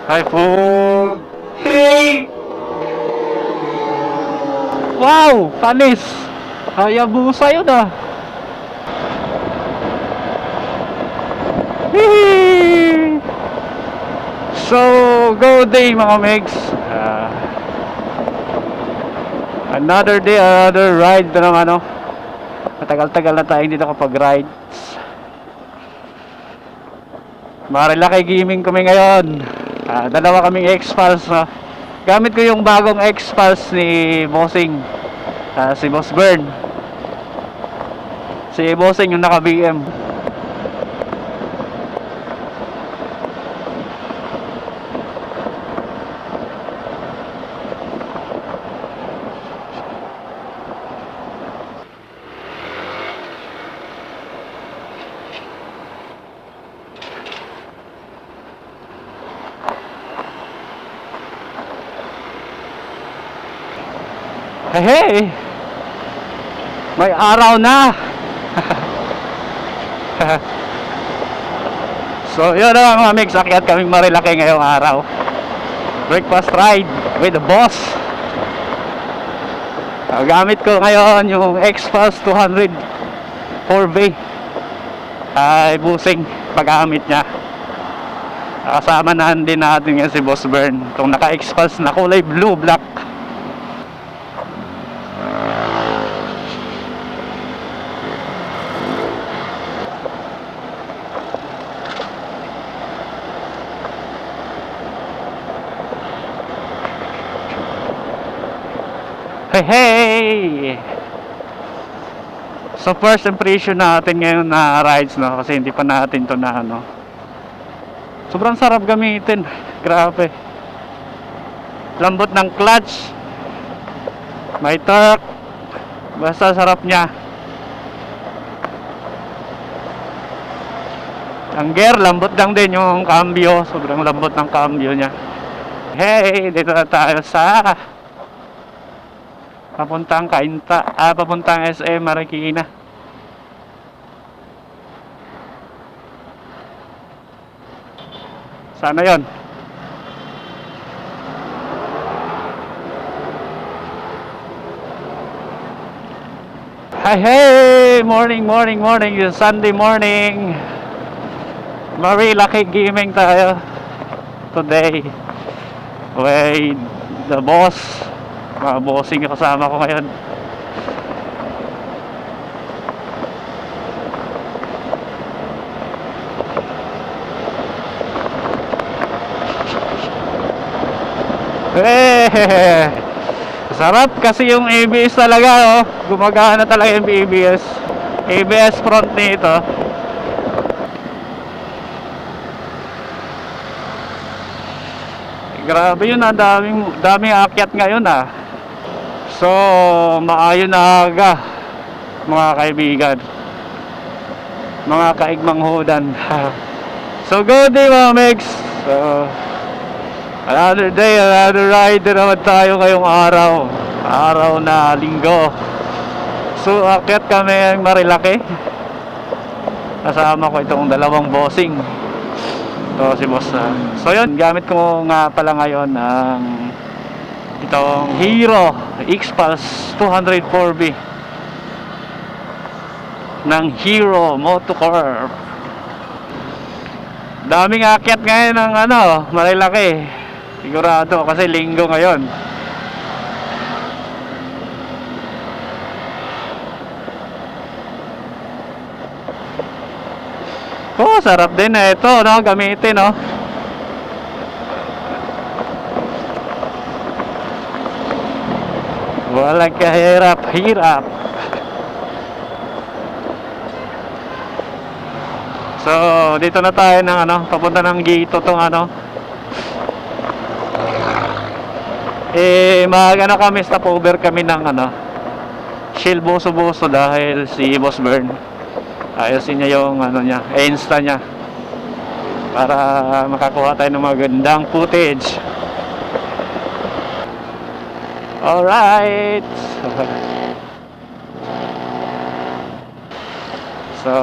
Hi po. Hey! Wow! Panis! Hayabusa yun ah! Hihi! So, go day mga megs. Another day, another ride na naman ano. Matagal-tagal na tayo dito kapag rides. Marilaki gaming kami ngayon. Dalawa kaming X-Pulse no? Gamit ko yung bagong X-Pulse ni Bossing, si Boss Bern. Si Bossing yung naka BM. Hey, may araw na. So yun na mga mix, akyat kaming Marilaki ngayong araw. Breakfast ride with the boss. Gamit ko ngayon yung X-Pulse 200 4V. Ay busing paggamit niya. Kasama na din natin yan si Boss Bern, itong naka X-Pulse na kulay blue black. Hey, hey! So first impression natin ngayon na rides no, kasi hindi pa natin to na ano. Sobrang sarap gamitin. Grabe. Lambot ng clutch. May torque. Basta sarap niya. Ang gear, lambot lang din yung cambio. Sobrang lambot ng cambio niya. Hey, dito na tayo sa papuntang papuntang SM Marikina. Sana yon. Hi, hey! Morning. It's Sunday morning. Marilaki gaming tayo today with the boss. Mga bossing yung kasama ko ngayon. Sarap kasi yung ABS talaga oh. Gumagana talaga yung ABS front nito. Grabe yun ah, daming akyat ngayon ah. So, maayon na aga mga kaibigan, mga kaigmanghudan. So, good day mga megs. So, another day, another ride na naman tayo ngayong araw na linggo. So, akyat kami ang Marilaki. Kasama ko itong dalawang bossing. Ito si boss. So, yun, gamit ko nga pala ngayon ang itong Hero X-Pulse 200 4V ng Hero Motocorp. Daming akyat ngayon ng ano, Marilaki. Sigurado kasi linggo ngayon. Oh, sarap din na ito, no, gamitin, no. Walang kahirap-hirap. So, dito na tayo ng ano, papunta ng Gito tong ano. Ano kami, stopover kami ng ano, Shell Boso-Boso dahil si Boss Bern ayusin niya yung ano niya, Insta niya para makakuha tayo ng magandang footage. Alright. So,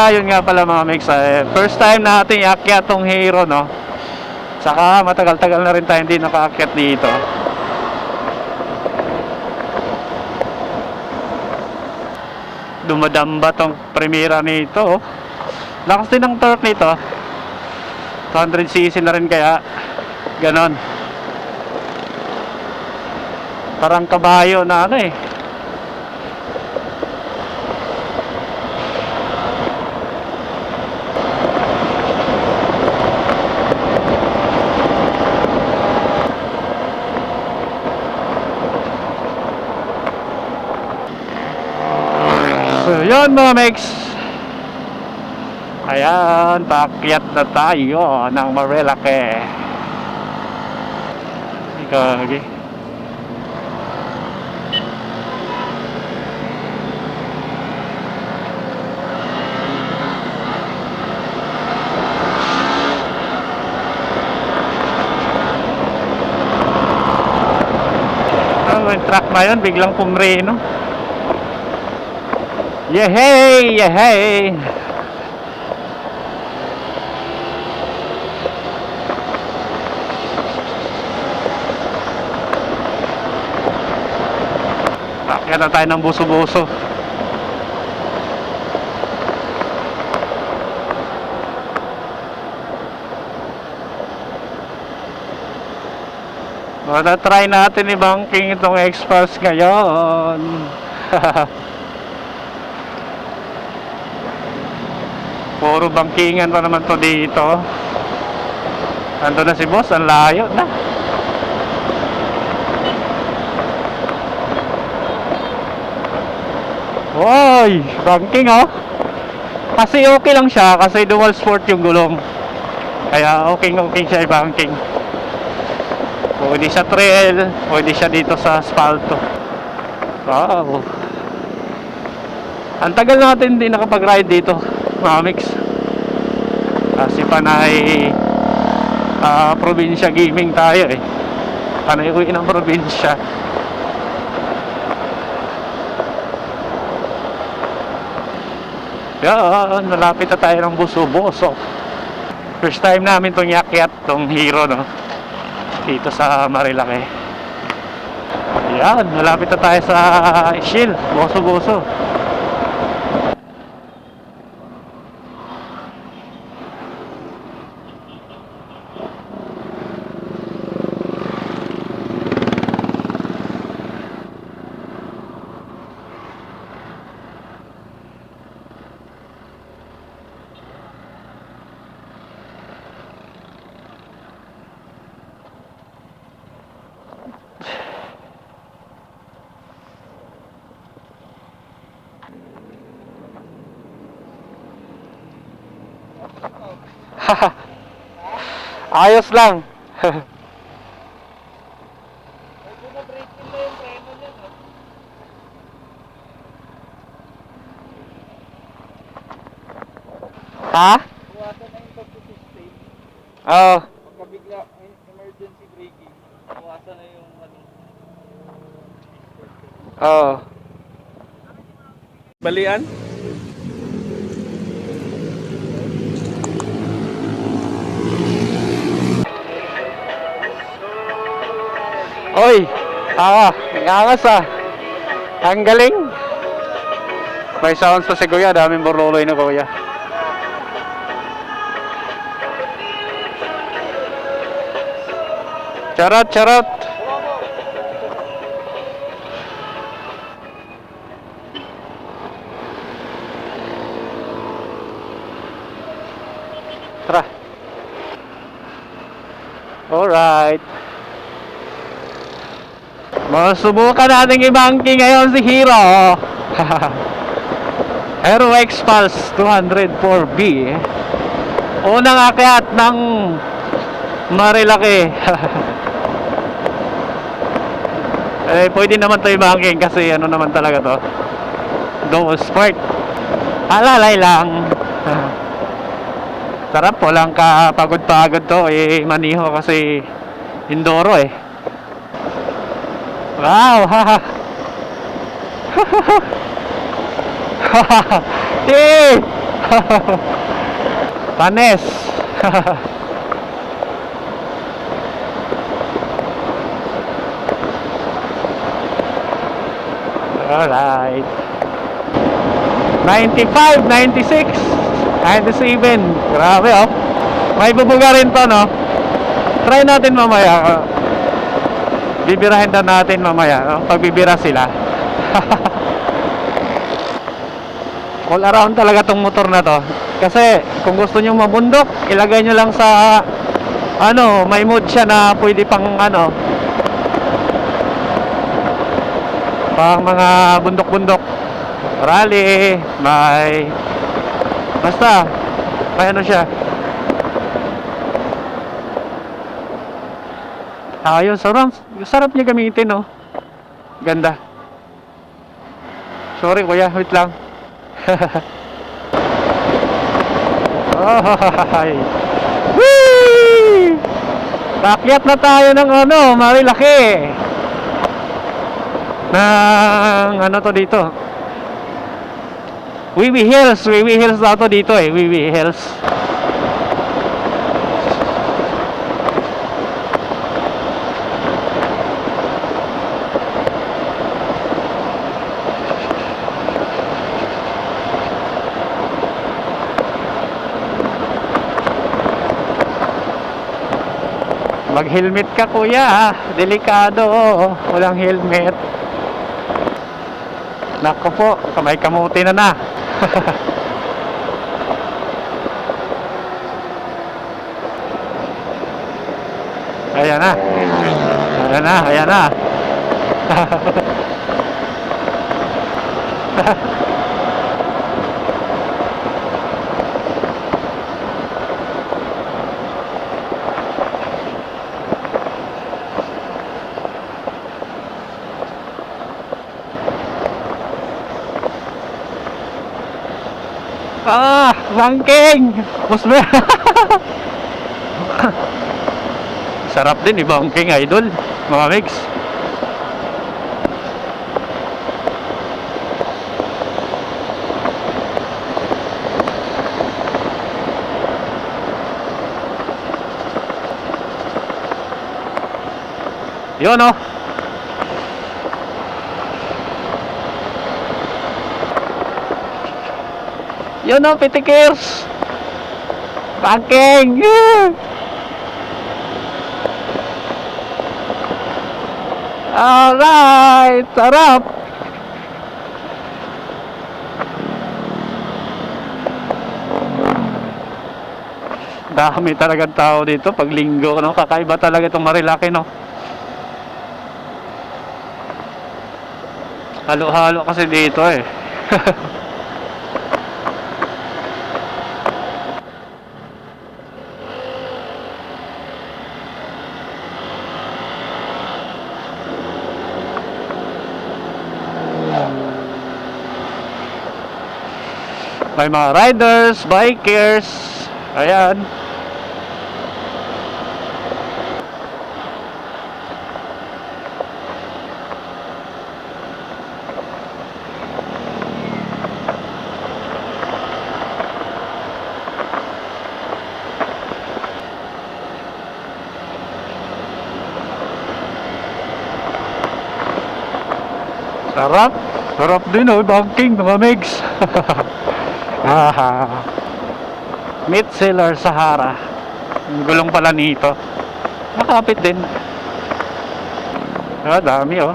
yun nga pala mga mix. First time natin iakyat tong Hero, no? Saka matagal-tagal na rin tayo hindi nakaakyat dito. Dumadamba tong Primera nito. Lakas din ng torque nito. 200cc na rin kaya. Ganon. Parang kabayo na ano eh. So yun mga Mex. Ayan, paakyat na tayo ng Marilake. Ikagi. Yung truck na yun, biglang pumreno. Yehey! Yehey! Akyat na tayo ng buso-buso. Try natin i-banking itong X-Pulse ngayon. Puro bankingan pa naman to dito. Ando na si boss, ang layo na. Woy, banking oh. Kasi okay lang siya kasi dual sport yung gulong. Kaya okay siya i-banking. Pwede siya trail, pwede siya dito sa asfalto. Wow. Ang tagal natin hindi nakapag-ride dito, Mamix. Kasi panay probinsya gaming tayo eh. Panay uwi ng probinsya. Yan, malapit na tayo ng buso-buso. First time namin itong yakyat, itong Hero, no? Dito sa Marilake. Yan, malapit na tayo sa Shield, buso-buso. Ayos lang. Ha? Buwasan na yung pag-sustain. Oo. Pagka bigla emergency braking, buwasan na yung ano. Oo. Balian? Oy, angas ah. Ang galing. May sounds pa si Kuya, daming burluloy na Kuya. Charot, charot. Tara. Alright. Masubukan natin i-banking ngayon si Hero. Hero X-Pulse 204B. Unang akyat ng Marilake. Eh, pwede naman ito i-banking kasi ano naman talaga to, dual sport. Alalay lang. Sarap, walang kapagod-pagod to maniho kasi Indoro eh. Wow, haha. Eh. Panes. Alright. 95, 96, 97. Grabe oh. May bubuga rin to, no? Try natin mamaya. Bibirahin na natin mamaya, no? Pagbibira sila. All around talaga tong motor na to. Kasi kung gusto nyo mabundok, ilagay nyo lang sa may mode siya na pwede pang pang mga bundok-bundok. Rally, may basta may siya. Ayos, sarap niya gamitin, no? Ganda. Sorry kuya, wait lang. Oh, whee! Takyat na tayo ng Marilaki. Ng to dito. Wiwi Hills na to dito eh, Wiwi Hills. Mag-helmet ka kuya, delikado, walang helmet. Nako po, kamay kamuti na. Ayan na. Ranking! Musbe! Sarap din i-banking, idol, mga mix. Yun oh. Yun o, pitikers. Banking. Alright, sarap. Dami talagang tao dito pag linggo, no? Kakaiba talaga itong Marilaki, no? Halo-halo kasi dito eh. May mga riders, bikers. Ayan. Sarap. Sarap din oh, banking mga megs. Meat Seller Sahara. Ang gulong pala nito. Nakapit din. Dami oh.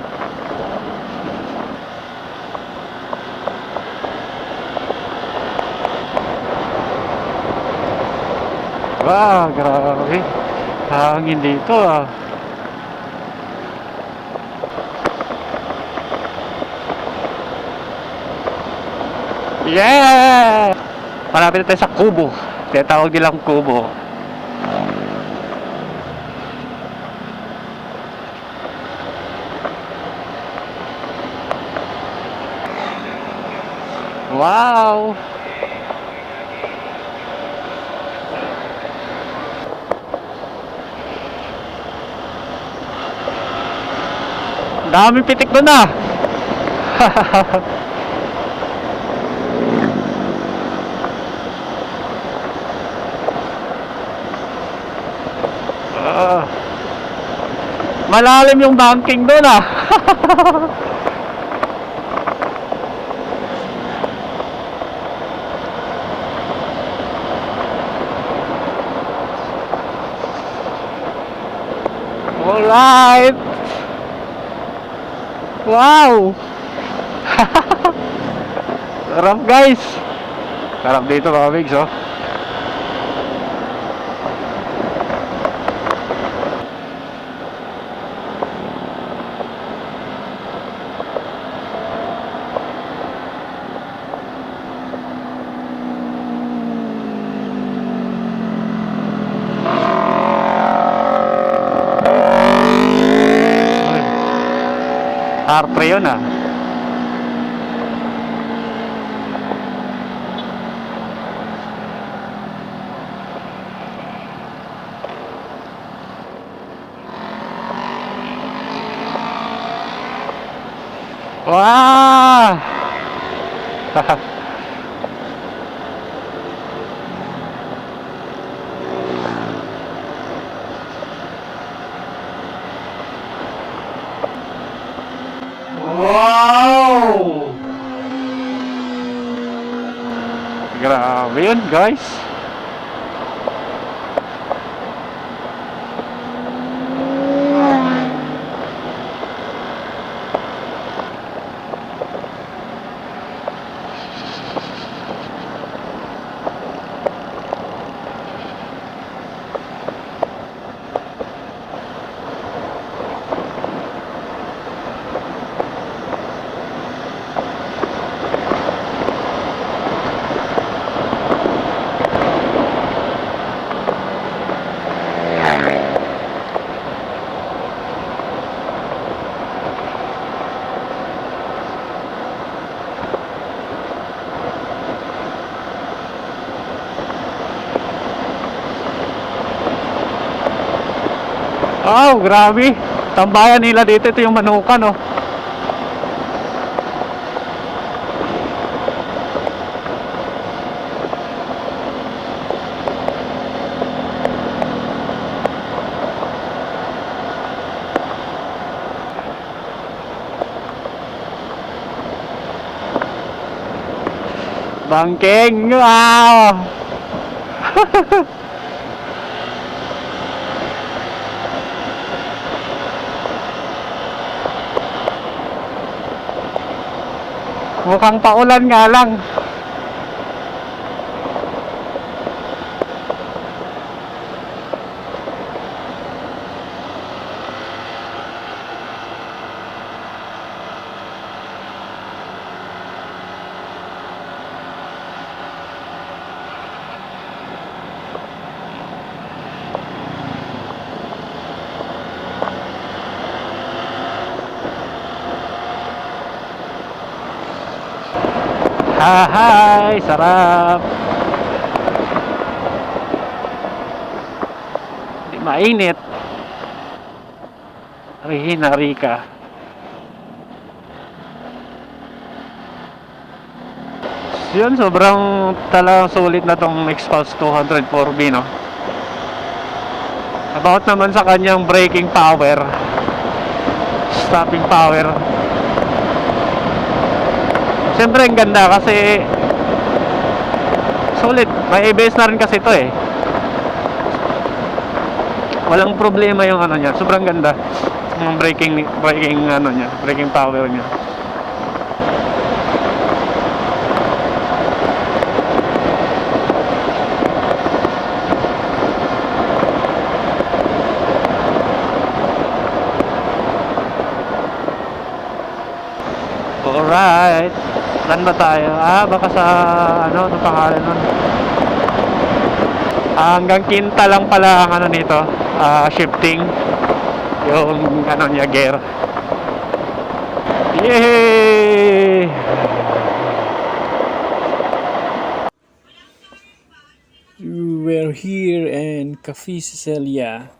Wow, grabe. Hangin dito ah. Yeah! Malapit na tayo sa Kubo. Tinatawag nilang Kubo. Wow! Daming pitik doon ah. Malalim yung banking doon ah. Alright! Wow! Sarap guys! Sarap dito mga bigs, oh. Hartre yun ah. Wow! Wow! Grabe yun guys. Oh, grabe. Tambayan nila dito. Ito yung Manukan, oh. Bangking. Wow! Mukhang paulan nga lang. Hi, sarap. Hindi mainit. Rihina Rica. Yun, sobrang talagang sulit na tong Xpulse 200 4B, no? About naman sa kanyang braking power, stopping power. Siyempre ang ganda kasi solid. May ABS na rin kasi ito eh. Walang problema yung ano niya. Sobrang ganda. Yung braking ano niya, braking power niya. Alright. Saan ba tayo? Baka sa ano pangalan nun? Hanggang Quinta lang pala ang ano nito, shifting yung ano niya, gear. Yay! We're here in Cafe Cecilia.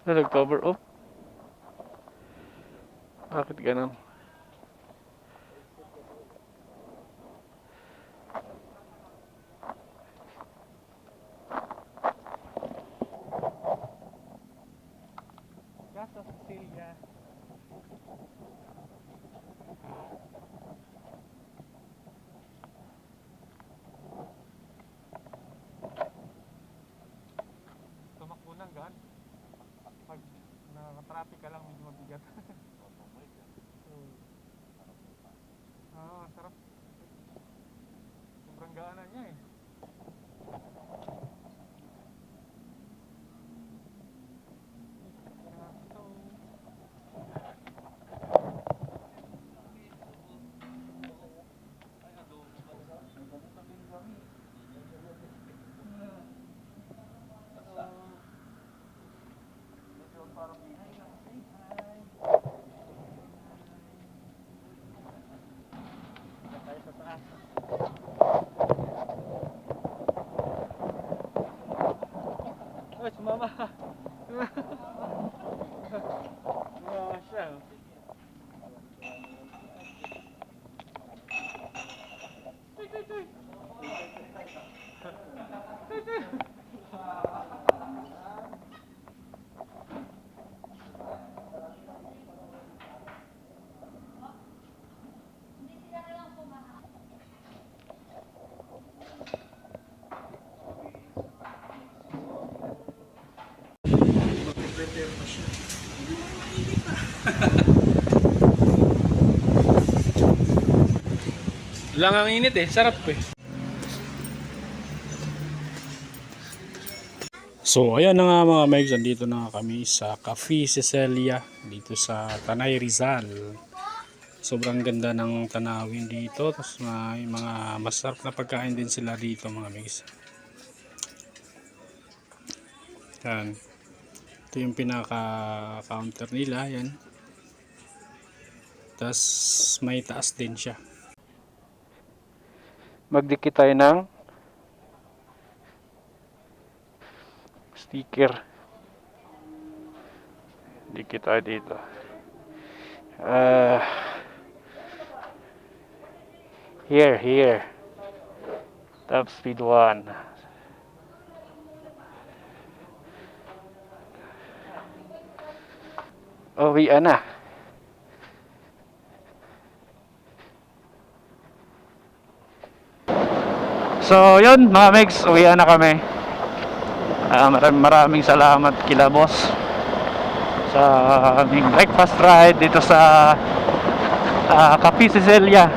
Nag-cover up? Bakit ganun? Casa Cecilia. Sarap. Sobrang gana niya eh. Ay, sumama. Sumama siya. Lang ang init eh, sarap eh. So ayan na nga mga Megs, andito na kami sa Cafe Cecilia dito sa Tanay Rizal. Sobrang ganda ng tanawin dito, tapos may mga masarap na pagkain din sila dito mga Megs. Yan. Ito yung pinaka counter nila, yan. Tapos may taas din siya. Magdikit tayo ng sticker. Dikit tayo dito. Here. Top speed 1. Uwian na. So, yun mga Megs, uwian na kami. Maraming salamat kila boss sa aming breakfast ride dito sa Cafe Cecilia.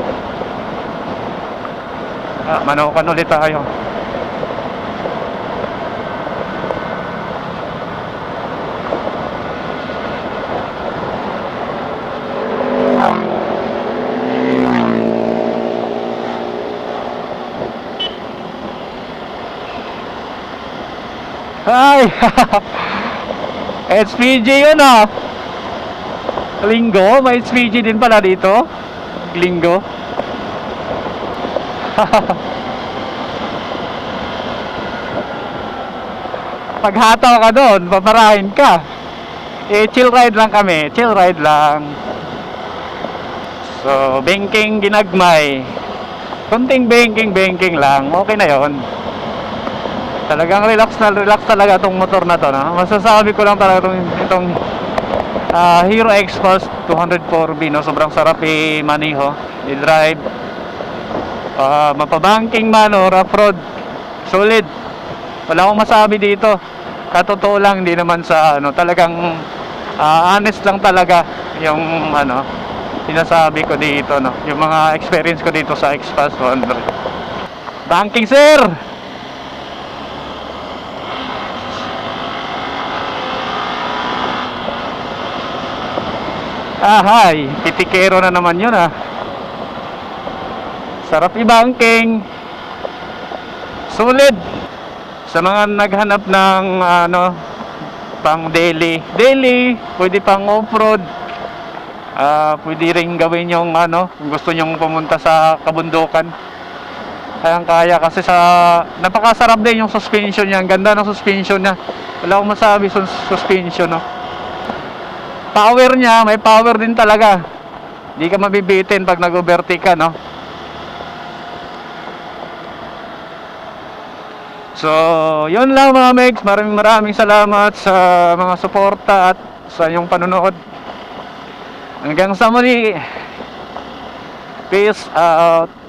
Manokan ulit tayo. Hi! HPG yun ah. Linggo? May HPG din pala dito. Linggo. Paghataw ka doon, paparahin ka. Chill ride lang kami. Chill ride lang. So, banking ginagmay. Kunting banking lang. Okay na yon. Talagang relax talaga itong motor na to, no? Masasabi ko lang talaga itong Hero X-Pulse 204B, no? Sobrang sarap i-maniho, i-drive. Mapabanking man o rough road, solid. Wala akong masabi dito. Katotoo lang, hindi naman sa talagang honest lang talaga yung sinasabi ko dito, no? Yung mga experience ko dito sa X-Pulse 100. Banking, sir! Hi, pitikero na naman yun ah. Sarap i-banking. Solid. Sa mga naghanap ng pang daily, pwede pang off-road. Pwede rin gawin yung kung gusto nyong pumunta sa kabundukan. Kaya kasi napakasarap din yung suspension niya. Ang ganda ng suspension niya. Wala akong masabi sa suspension, no. Power niya, may power din talaga. Hindi ka mabibitin pag nag-overtake ka, no. So, yun lang mga Megs. Maraming salamat sa mga suporta at sa inyong panonood. Hanggang sa muli. Peace out.